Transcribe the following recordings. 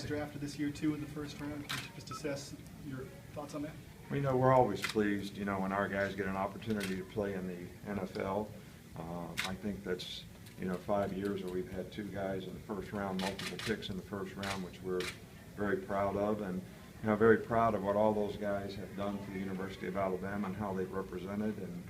Drafted this year too in the first round. Can you just assess your thoughts on that? Well, we're always pleased, when our guys get an opportunity to play in the NFL. I think that's, 5 years where we've had 2 guys in the first round, multiple picks in the first round, which we're very proud of. And, very proud of what all those guys have done for the University of Alabama and how they've represented. And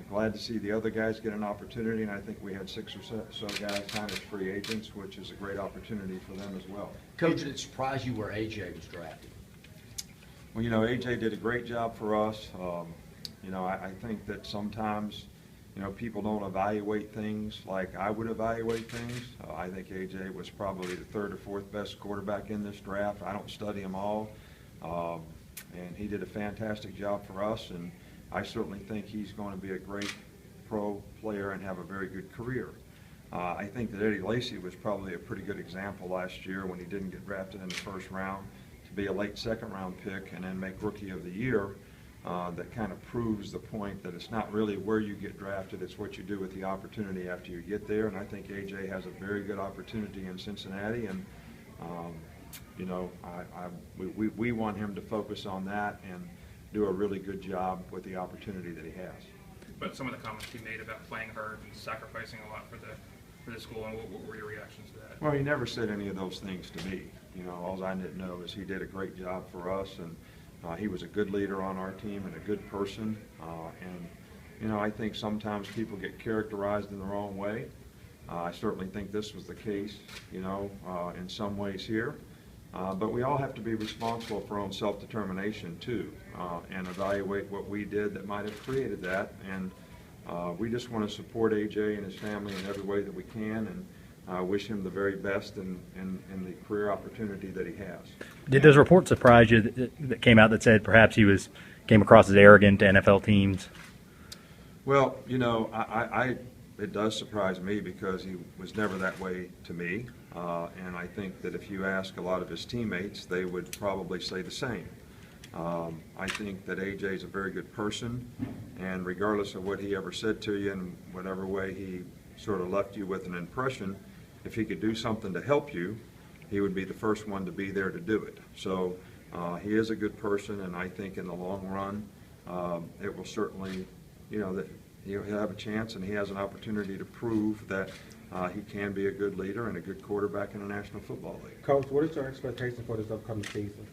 glad to see the other guys get an opportunity. And I think we had 6 or so guys signed as free agents, which is a great opportunity for them as well. Coach, did it surprise you where A.J. was drafted? Well, A.J. did a great job for us. I think that sometimes, people don't evaluate things like I would evaluate things. I think A.J. was probably the 3rd or 4th best quarterback in this draft. I don't study them all. And he did a fantastic job for us, and I certainly think he's going to be a great pro player and have a very good career. I think that Eddie Lacy was probably a pretty good example last year when he didn't get drafted in the first round to be a late 2nd round pick and then make Rookie of the Year. That kind of proves the point that it's not really where you get drafted, it's what you do with the opportunity after you get there. And I think A.J. has a very good opportunity in Cincinnati, and we want him to focus on that and do a really good job with the opportunity that he has. But some of the comments he made about playing hard and sacrificing a lot for the school, and what were your reactions to that? Well, he never said any of those things to me. All I didn't know is he did a great job for us, and he was a good leader on our team and a good person. I think sometimes people get characterized in the wrong way. I certainly think this was the case, in some ways here. But we all have to be responsible for our own self-determination too, and evaluate what we did that might have created that. And we just want to support A.J. and his family in every way that we can, and wish him the very best in the career opportunity that he has. Did those reports surprise you that came out that said perhaps he came across as arrogant to NFL teams? Well, it does surprise me because he was never that way to me. And I think that if you ask a lot of his teammates, they would probably say the same. I think that A.J. is a very good person, and regardless of what he ever said to you and whatever way he sort of left you with an impression, if he could do something to help you, he would be the first one to be there to do it. So he is a good person, and I think in the long run, it will certainly, that he'll have a chance and he has an opportunity to prove that he can be a good leader and a good quarterback in the National Football League. Coach, what is your expectation for this upcoming season?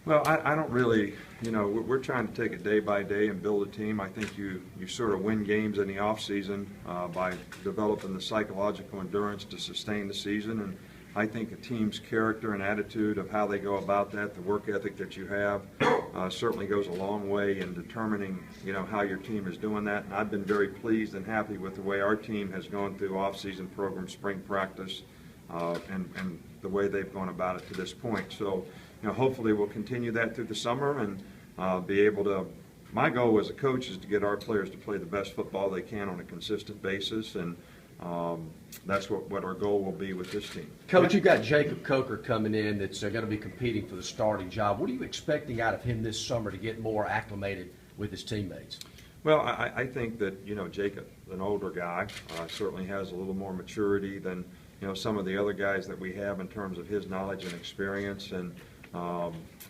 Well, I don't really, we're trying to take it day by day and build a team. I think you sort of win games in the off season by developing the psychological endurance to sustain the season. And I think a team's character and attitude of how they go about that, the work ethic that you have, certainly goes a long way in determining, how your team is doing that. And I've been very pleased and happy with the way our team has gone through off-season program, spring practice, and the way they've gone about it to this point. So, hopefully we'll continue that through the summer and be able to. My goal as a coach is to get our players to play the best football they can on a consistent basis, and that's what our goal will be with this team. Coach, you've got Jacob Coker coming in that's going to be competing for the starting job. What are you expecting out of him this summer to get more acclimated with his teammates? Well, I think that, Jacob, an older guy, certainly has a little more maturity than, some of the other guys that we have in terms of his knowledge and experience. And,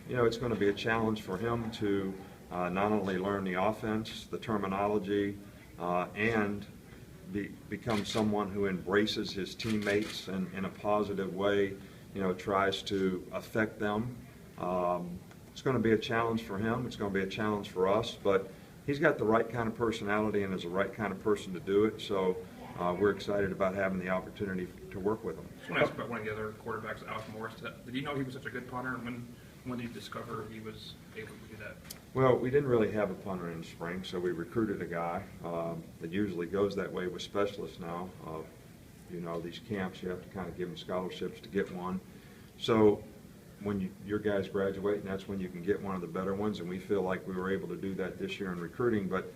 it's going to be a challenge for him to not only learn the offense, the terminology, and become someone who embraces his teammates and in a positive way, tries to affect them. It's going to be a challenge for him. It's going to be a challenge for us, but he's got the right kind of personality and is the right kind of person to do it. So we're excited about having the opportunity to work with him. I want to ask about one of the other quarterbacks, Alex Morris. Did you know he was such a good punter, and when did you discover he was able to do that? Well, we didn't really have a punter in the spring, so we recruited a guy. It usually goes that way with specialists now. These camps, you have to kind of give them scholarships to get one. So when your guys graduate, and that's when you can get one of the better ones, and we feel like we were able to do that this year in recruiting. But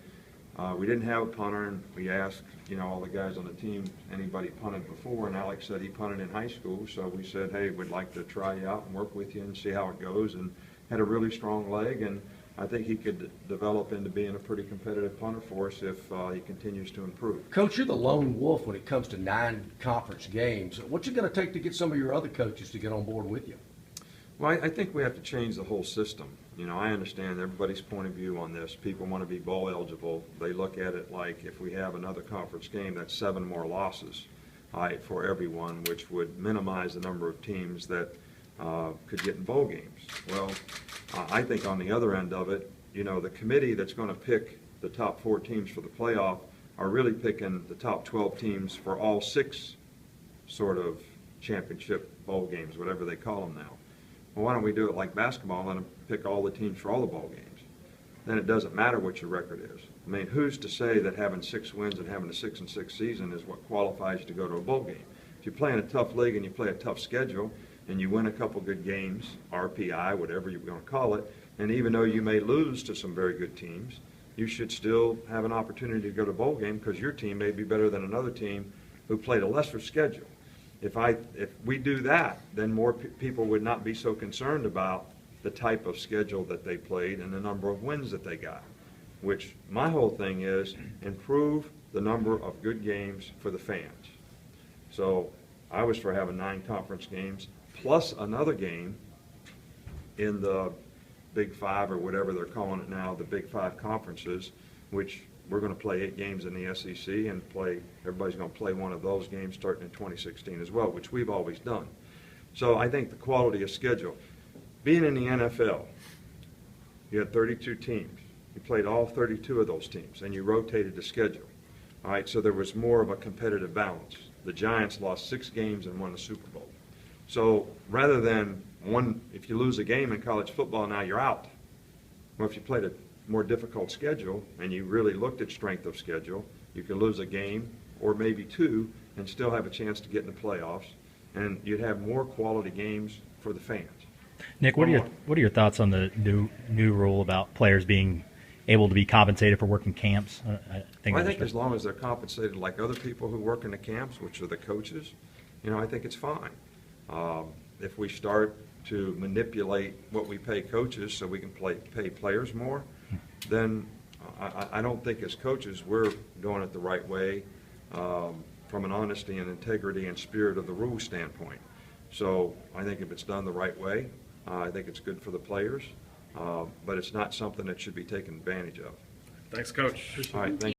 we didn't have a punter, and we asked, all the guys on the team, anybody punted before, and Alex said he punted in high school. So we said, hey, we'd like to try you out and work with you and see how it goes, and had a really strong leg. And I think he could develop into being a pretty competitive punter for us if he continues to improve. Coach, you're the lone wolf when it comes to 9 conference games. What's it going to take to get some of your other coaches to get on board with you? Well, I think we have to change the whole system. You know, I understand everybody's point of view on this. People want to be bowl eligible. They look at it like if we have another conference game, that's 7 more losses, right, for everyone, which would minimize the number of teams that could get in bowl games. Well, I think on the other end of it, you know, the committee that's going to pick the top 4 teams for the playoff are really picking the top 12 teams for all 6 sort of championship bowl games, whatever they call them now. Well, why don't we do it like basketball and let them pick all the teams for all the bowl games? Then it doesn't matter what your record is. I mean, who's to say that having 6 wins and having a 6-6 season is what qualifies you to go to a bowl game? If you play in a tough league and you play a tough schedule and you win a couple good games, RPI, whatever you're going to call it, and even though you may lose to some very good teams, you should still have an opportunity to go to a bowl game because your team may be better than another team who played a lesser schedule. If we do that, then more people would not be so concerned about the type of schedule that they played and the number of wins that they got, which my whole thing is improve the number of good games for the fans. So I was for having 9 conference games plus another game in the Big 5 or whatever they're calling it now, the Big 5 conferences, which we're going to play 8 games in the SEC and everybody's going to play one of those games starting in 2016 as well, which we've always done. So I think the quality of schedule. Being in the NFL, you had 32 teams. You played all 32 of those teams, and you rotated the schedule. All right, so there was more of a competitive balance. The Giants lost 6 games and won the Super Bowl. So rather than if you lose a game in college football, now you're out. Well, if you played a more difficult schedule and you really looked at strength of schedule, you could lose a game or maybe 2 and still have a chance to get in the playoffs, and you'd have more quality games for the fans. Nick, what are your thoughts on the new rule about players being able to be compensated for working camps? I think as long as they're compensated like other people who work in the camps, which are the coaches, you know, I think it's fine. If we start to manipulate what we pay coaches so we can pay players more, then I don't think as coaches we're doing it the right way from an honesty and integrity and spirit of the rule standpoint. So I think if it's done the right way, I think it's good for the players, but it's not something that should be taken advantage of. Thanks, Coach. All right, thank you.